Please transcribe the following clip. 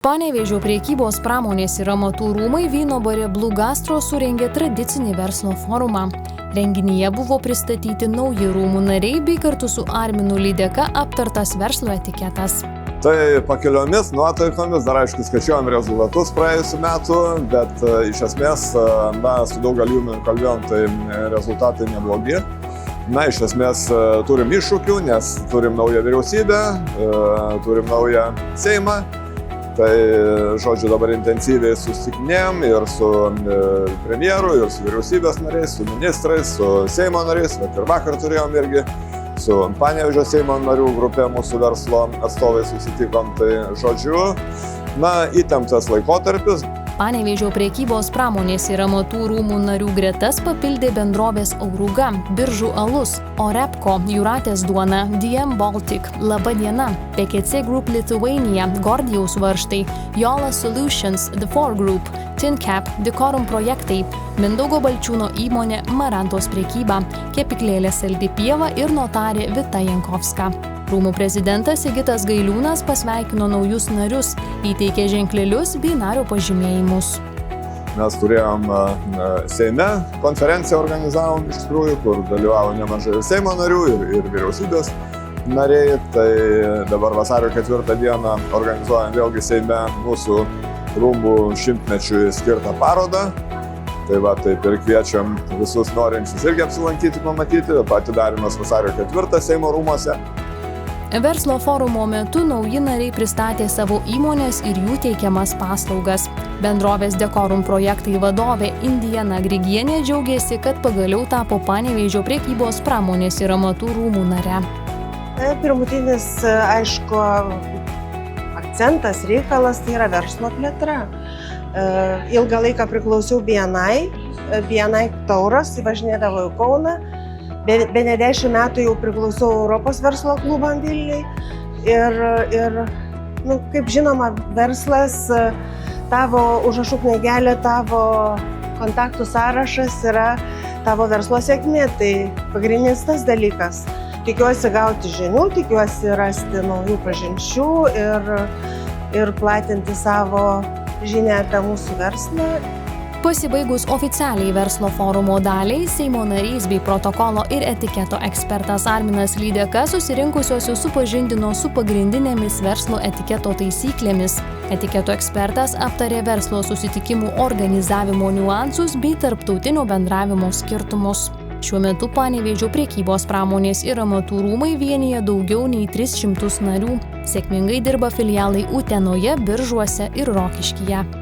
Panevėžio prekybos pramonės ir amatų rūmai vyno bare Blue Gastro surengė tradicinį verslo forumą. Renginyje buvo pristatyti nauji rūmų nariai bei kartu su Arminu Lydeka aptartas verslo etiketas. Tai pakiliomis nuotaikomis, dar aišku, skaičiuojam rezultatus praėjusių metų, bet iš esmės, su daugeliu įmonių kalbėjom, tai rezultatai neblogi. Iš esmės turim iššūkių, nes turim naują vyriausybę, turim naują Seimą. Tai, žodžiu, dabar intensyviai susitikinėjom ir su premjeru, ir su vyriausybės nariais, su ministrais, su Seimo nariais, bet ir vakar turėjom irgi su Panevėžio Seimo narių grupė, mūsų verslo atstovai susitikom. Tai, žodžiu, įtemptas laikotarpis. Panevėžio prekybos pramonės ir amatų rūmų narių gretas papildė bendrovės Auruga, Biržų alus, Orepko, Jūratės duona, DM Baltic, Laba diena, PKC Group Lithuania, Gordijaus varžtai, Jola Solutions, The Four Group, TinCap, Decorum projektai, Mindaugo Balčiūno įmonė Marantos prekyba, Kepyklėlė Saldi pieva ir notarė Vita Jankovska. Rūmų prezidentas Sigitas Gailiūnas pasveikino naujus narius, įteikė ženklelius bei nario pažymėjimus. Mes turėjom Seime konferenciją organizavom iš tikrųjų, kur dalyvavo nemažai Seimo narių ir vyriausybės nariai. Tai dabar vasario 4 dieną organizuojam vėlgi Seime mūsų rūmų 100-mečiui skirtą parodą. Taip ir kviečiam visus norinčius irgi apsilankyti, pamatyti. Atidarymas vasario 4 Seimo rūmuose. Verslo forumo metu nauji nariai pristatė savo įmonės ir jų teikiamas paslaugas. Bendrovės Decorum projektai vadovė Indijana Grigienė džiaugėsi, kad pagaliau tapo Panevėžio prekybos pramonės ir amatų rūmų nare. Pirmutinis, aišku, akcentas, reikalas tai yra verslo plėtra. Ilgą laiką priklausiau BNI Tauras, įvažinėdavau į Kauną. Bene 10 metų jau priklausau Europos verslo klubam Vilniui ir kaip žinoma, verslas, tavo užrašų knygelė, tavo kontaktų sąrašas yra tavo verslo sėkmė, tai pagrindinis tas dalykas. Tikiuosi gauti žinių, tikiuosi rasti naujų pažinčių ir platinti savo žinią apie mūsų verslą. Pasibaigus oficialiai verslo forumo daliai, Seimo narys bei protokolo ir etiketo ekspertas Arminas Lydeka susirinkusiosius supažindino su pagrindinėmis verslo etiketo taisyklėmis. Etiketo ekspertas aptarė verslo susitikimų organizavimo niuansus bei tarptautinio bendravimo skirtumus. Šiuo metu Panevėžio prekybos pramonės ir amatų rūmai vienija daugiau nei 300 narių. Sėkmingai dirba filialai Utenoje, Biržuose ir Rokiškyje.